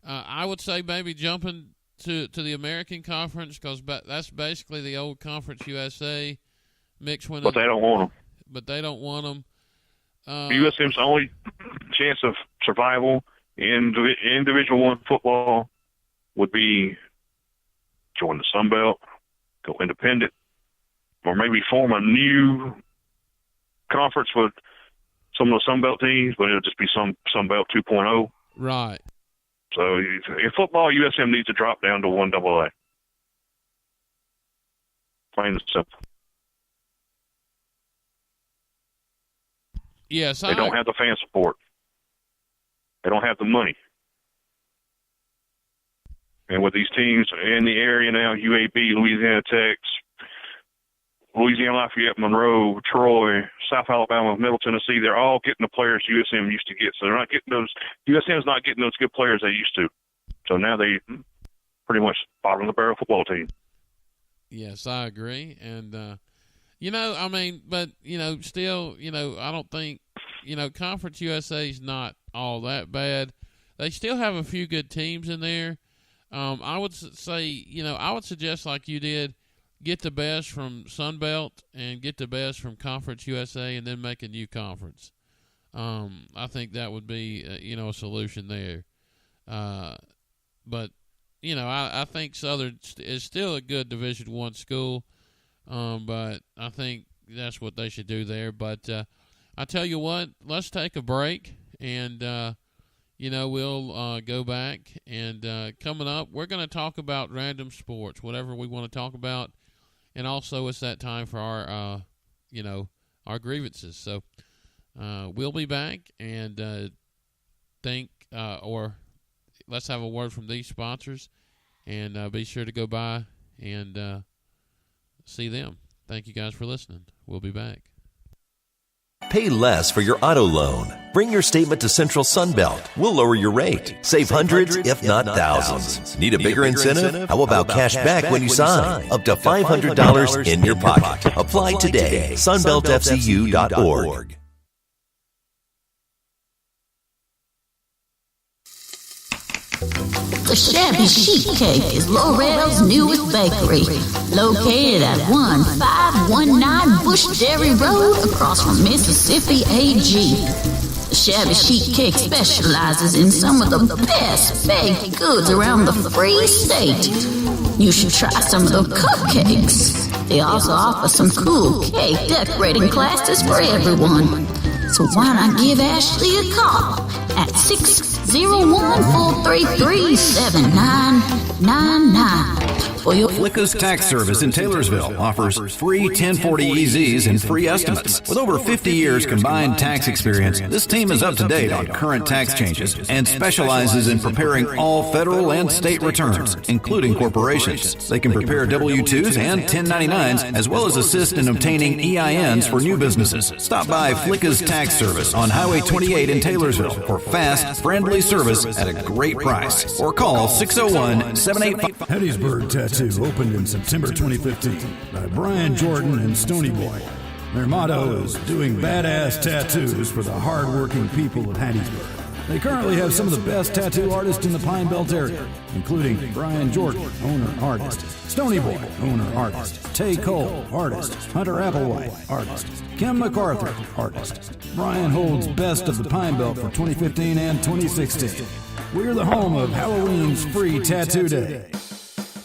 I would say maybe jumping to the American Conference, because that's basically the old Conference USA mixed with. But they don't want them. But they don't want them. USM's only chance of survival in Division I football would be join the Sun Belt, go independent, or maybe form a new conference with some of the Sun Belt teams, but it'll just be Sun Belt 2.0. Right. So in football, USM needs to drop down to 1AA. Plain and simple. Yes, they don't have the fan support. They don't have the money. And with these teams in the area now, UAB, Louisiana Tech, Louisiana Lafayette, Monroe, Troy, South Alabama, Middle Tennessee, they're all getting the players USM used to get. So they're not getting those. USM's not getting those good players they used to. So now they pretty much bottom of the barrel football team. Yes, I agree. And, still, I don't think, Conference USA is not all that bad. They still have a few good teams in there. I would say, I would suggest, like you did, get the best from Sun Belt and get the best from Conference USA and then make a new conference. I think that would be, a solution there. But, I think Southern is still a good Division I school, but I think that's what they should do there. But I tell you what, let's take a break, and, we'll go back. And coming up, we're going to talk about random sports, whatever we want to talk about. And also, it's that time for our, our grievances. So we'll be back, and let's have a word from these sponsors, and be sure to go by and see them. Thank you guys for listening. We'll be back. Pay less for your auto loan. Bring your statement to Central Sunbelt. We'll lower your rate. Save hundreds, if not thousands. Need a bigger incentive? How about cash back when you sign? Up to $500 in your pocket. Apply today. SunbeltFCU.org. The Shabby Sheet Cake is Laurel's newest bakery, located at 1519 Bush Dairy Road across from Mississippi AG. The Shabby Sheet Cake specializes in some of the best baked goods around the free state. You should try some of the cupcakes. They also offer some cool cake decorating classes for everyone. So why not give Ashley a call at 601-433-7999 for your Flicka's Tax Service in Taylorsville offers free 1040 EZs and free estimates. With over 50 years combined tax experience, this team is up to date on current tax changes and specializes in preparing all federal and state returns, including corporations. They can prepare W-2s and 1099s, as well as assist in obtaining EINs for new businesses. Stop by Flicka's Tax Service on Highway 28 in Taylorsville for fast, friendly service at a great price. Or call 601-785... Hattiesburg Tattoo opened in September 2015 by Brian Jordan and Stony Boy. Their motto is doing badass tattoos for the hard-working people of Hattiesburg. They currently have some of the best tattoo artists in the Pine Belt area, including Brian Jordan, owner-artist, Stony Boy, owner-artist, Tay Cole, artist, Hunter Applewhite, artist, Kim MacArthur, artist. Brian holds Best of the Pine Belt for 2015 and 2016. We're the home of Halloween's free tattoo day.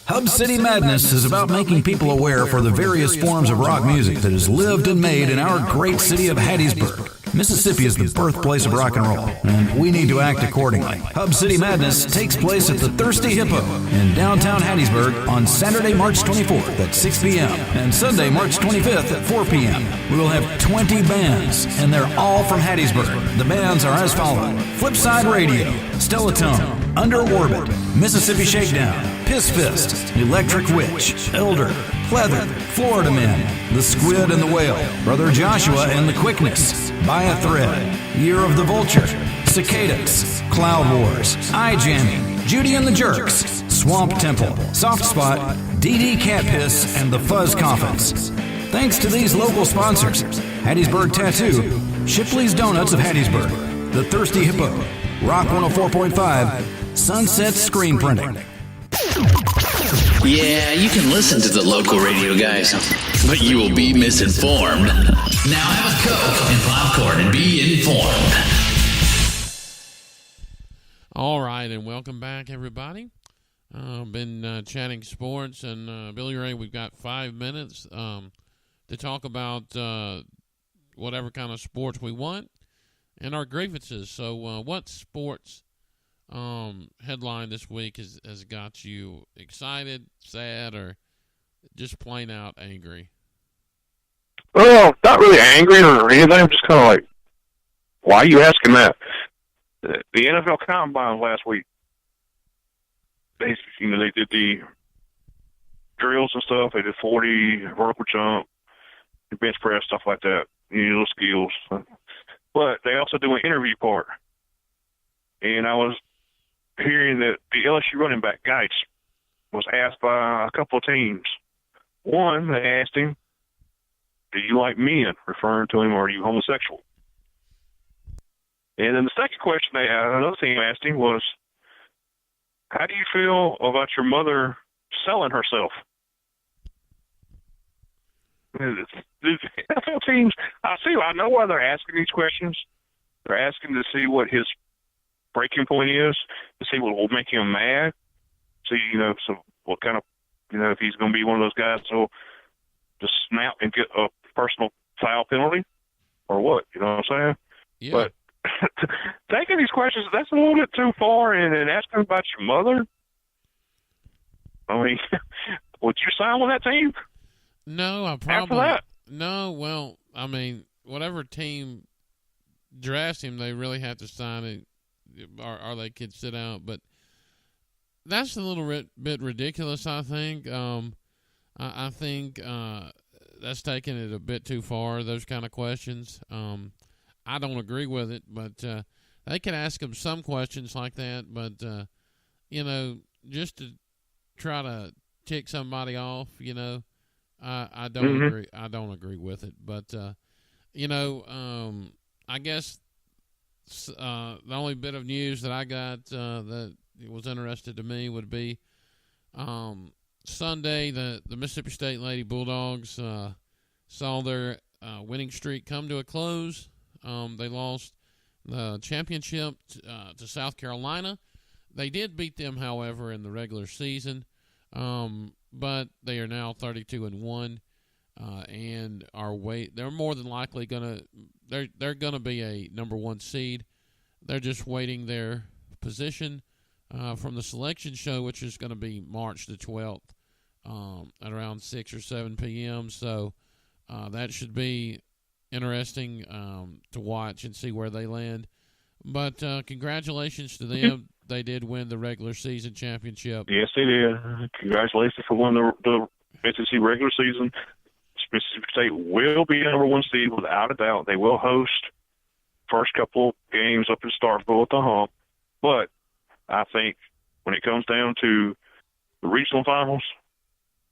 Hub City Madness is about making people aware for the various forms of rock music that is lived and made in our great city of Hattiesburg. Mississippi is the birthplace of rock and roll, and we need to act accordingly. Hub City Madness takes place at the Thirsty Hippo in downtown Hattiesburg on Saturday, March 24th at 6 p.m. and Sunday, March 25th at 4 p.m. We will have 20 bands, and they're all from Hattiesburg. The bands are as follows: Flipside Radio, Stellatone, Under Orbit, Mississippi Shakedown, Piss Fist, Electric Witch, Elder, Pleather, Florida Men, The Squid and the Whale, Brother Joshua and the Quickness, By a Thread, Year of the Vulture, Cicadas, Cloud Wars, Eye Jamming, Judy and the Jerks, Swamp Temple, Soft Spot, DD Cat Piss, and the Fuzz Coffins. Thanks to these local sponsors: Hattiesburg Tattoo, Shipley's Donuts of Hattiesburg, The Thirsty Hippo, Rock 104.5, Sunset Screen Printing. Yeah, you can listen to the local radio guys, but you will be misinformed. Now have a Coke and popcorn and be informed. All right, and welcome back, everybody. Been chatting sports, and Billy Ray, we've got 5 minutes to talk about whatever kind of sports we want and our grievances. So what sports headline this week has got you excited, sad, or just plain out angry? Well, not really angry or anything. I'm just kind of like, why are you asking that? The NFL Combine last week, they did the drills and stuff. They did 40 vertical jump, bench press, stuff like that. Little skills. But they also do an interview part. And I was hearing that the LSU running back, Geis, was asked by a couple of teams. One, they asked him, do you like men, referring to him, or are you homosexual? And then the second question another team asked him was, how do you feel about your mother selling herself? The NFL teams, I know why they're asking these questions. They're asking to see what his breaking point is, to see what will make him mad. See, so what kind of, if he's going to be one of those guys who'll just snap and get a personal foul penalty or what, you know what I'm saying? Yeah. But taking these questions, that's a little bit too far, and asking about your mother, I mean, would you sign with that team? No, I probably after that. No. Well, I mean, whatever team drafts him, they really have to sign it, or they could sit out. But that's a little bit ridiculous, I think. I think that's taking it a bit too far. Those kind of questions. I don't agree with it, but they can ask him some questions like that. But just to try to tick somebody off, I don't agree. I don't agree with it. But I guess the only bit of news that I got that was interesting to me would be Sunday. The Mississippi State Lady Bulldogs saw their winning streak come to a close. They lost the championship to South Carolina. They did beat them, however, in the regular season, but they are now 32-1, and they're more than likely they're gonna be a number one seed. They're just waiting their position from the selection show, which is going to be March the 12th at around 6 or 7 p.m. So that should be interesting to watch and see where they land. But congratulations to them. They did win the regular season championship. Yes, they did. Congratulations for winning the SEC regular season. Mississippi State will be number one seed without a doubt. They will host first couple games up in Starkville at the Hump. But I think when it comes down to the regional finals,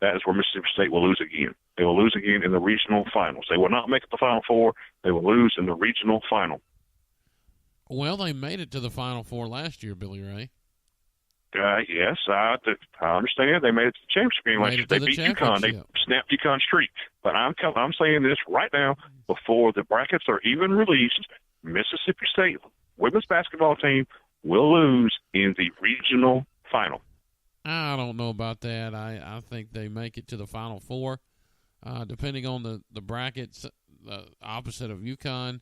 that is where Mississippi State will lose again. They will lose again in the regional finals. They will not make it the Final Four. They will lose in the regional final. Well, they made it to the Final Four last year, Billy Ray. Yes, I understand. They made it to the championship game last year. They beat UConn. They snapped UConn's streak. But I'm saying this right now, before the brackets are even released, Mississippi State women's basketball team will lose in the regional final. I don't know about that. I think they make it to the Final Four, depending on the brackets, the opposite of UConn.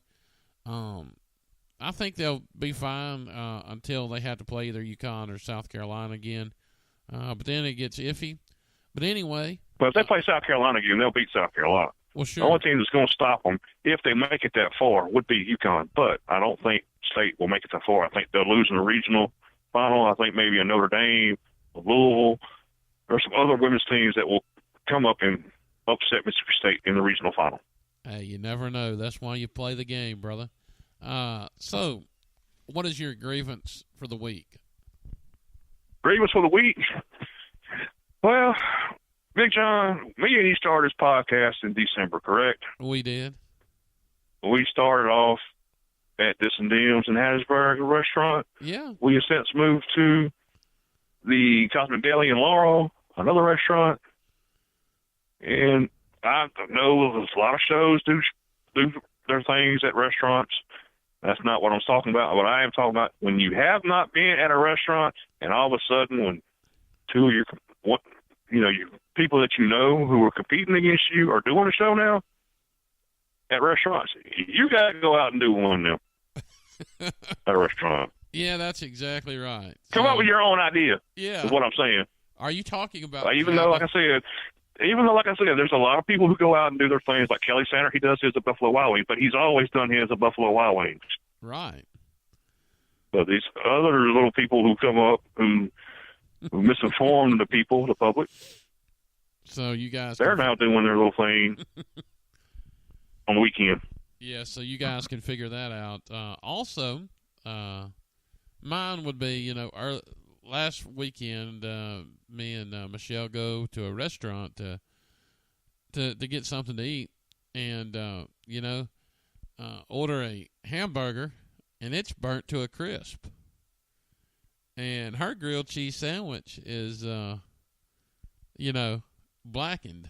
I think they'll be fine until they have to play either UConn or South Carolina again. But then it gets iffy. But anyway. But if they play South Carolina again, they'll beat South Carolina. Well, sure. The only team that's going to stop them, if they make it that far, would be UConn. But I don't think State will make it that far. I think they'll lose in the regional final. I think maybe a Notre Dame, a Louisville, or some other women's teams that will come up and upset Mississippi State in the regional final. Hey, you never know. That's why you play the game, brother. So, what is your grievance for the week? Grievance for the week? Well, Big John, me and you started this podcast in December, correct? We did. We started off at This and Dim's in Hattiesburg, a restaurant. Yeah. We have since moved to the Cosmic Deli in Laurel, another restaurant. And I know there's a lot of shows do their things at restaurants. That's not what I'm talking about. What I am talking about, when you have not been at a restaurant, and all of a sudden, when two of your people that you know who are competing against you are doing a show now at restaurants, you got to go out and do one now at a restaurant. Yeah, that's exactly right. Come up with your own idea. Yeah, is what I'm saying. Are you talking about? Even though, like I said, there's a lot of people who go out and do their things. Like Kelly Sander, he does his at Buffalo Wild Wings, but he's always done his at Buffalo Wild Wings. Right. But these other little people who come up who misinform the people, the public. So you guys, they're now doing their little thing on the weekend. Yeah, so you guys can figure that out. Also, mine would be, last weekend, me and Michelle go to a restaurant to get something to eat, and order a hamburger, and it's burnt to a crisp. And her grilled cheese sandwich is, blackened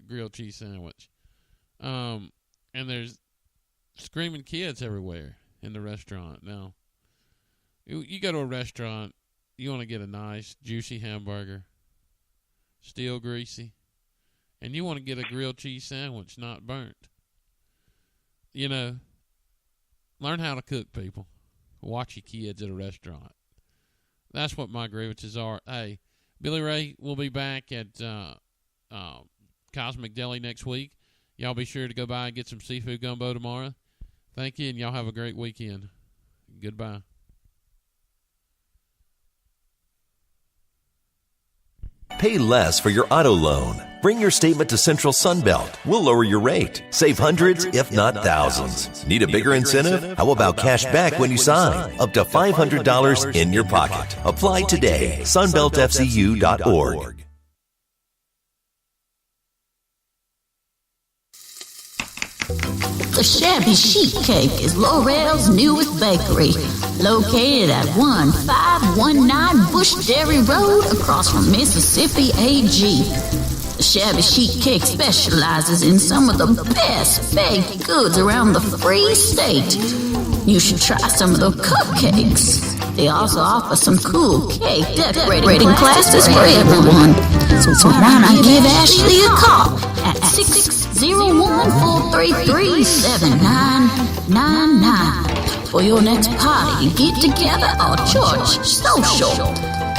grilled cheese sandwich. And there's screaming kids everywhere in the restaurant. Now, you go to a restaurant, you want to get a nice, juicy hamburger, still greasy, and you want to get a grilled cheese sandwich, not burnt. Learn how to cook, people. Watch your kids at a restaurant. That's what my grievances are. Hey, Billy Ray will be back at Cosmic Deli next week. Y'all be sure to go by and get some seafood gumbo tomorrow. Thank you, and y'all have a great weekend. Goodbye. Pay less for your auto loan. Bring your statement to Central Sunbelt. We'll lower your rate. Save hundreds, if not thousands. Need a bigger incentive? How about cash back when you sign? Up to $500 in your pocket. Apply today. SunbeltFCU.org. The Shabby Chic Cake is Laurel's newest bakery, located at 1519 Bush Dairy Road across from Mississippi AG. The Shabby Chic Cake specializes in some of the best baked goods around the free state. You should try some of the cupcakes. They also offer some cool cake decorating classes for everyone. So why not give Ashley a call at 601-433-7999 for your next party, get together, or church social.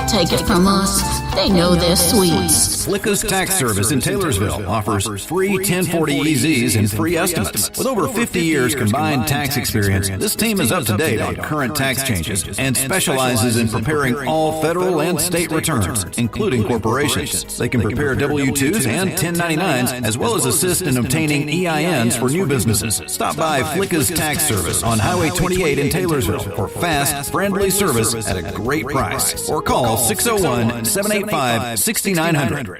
Take it from us, they know their sweets. Flicka's Tax Service in Taylorsville offers free 1040 EZs and free estimates. With over 50 years combined tax experience, this team is up to date on current tax changes and specializes in preparing all federal and state returns, including corporations. They can prepare W-2s and 1099s, as well as assist in obtaining EINs for new businesses. Stop by Flicka's Tax Service on Highway 28 in Taylorsville for fast, friendly service at a great price. Or call 601-785-6900.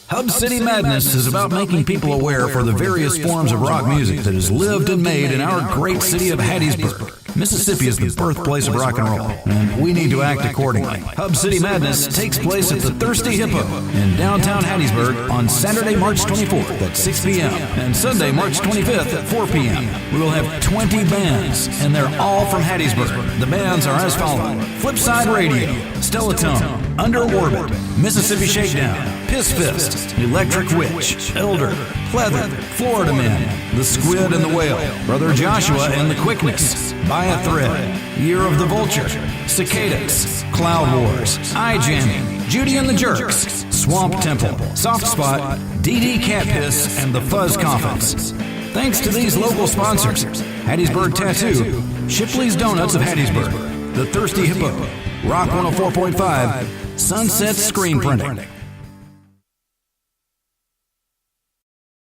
Hub City Madness is about making people aware for the various forms of rock music that is lived and made in our great city of Hattiesburg. Mississippi is the birthplace of rock and roll, and we need to act accordingly. Hub City Madness takes place at the Thirsty Hippo in downtown Hattiesburg on Saturday, March 24th at 6 p.m. and Sunday, March 25th at 4 p.m. We will have 20 bands, and they're all from Hattiesburg. The bands are as follows: Flipside Radio, Stellatone, Under Orbit, Mississippi Shakedown, Piss Fist, Electric Witch, Elder, Pleather, Florida Man, The Squid and the Whale, Brother Joshua and the Quickness, By a Thread, Year of the Vulture, Cicadas, Cloud Wars, Eye Jamming, Judy and the Jerks, Swamp Temple, Soft Spot, DD Cat Piss, and the Fuzz Coffins. Thanks to these local sponsors: Hattiesburg Tattoo, Shipley's Donuts of Hattiesburg, The Thirsty Hippo, Rock 104.5, Sunset Screen Printing.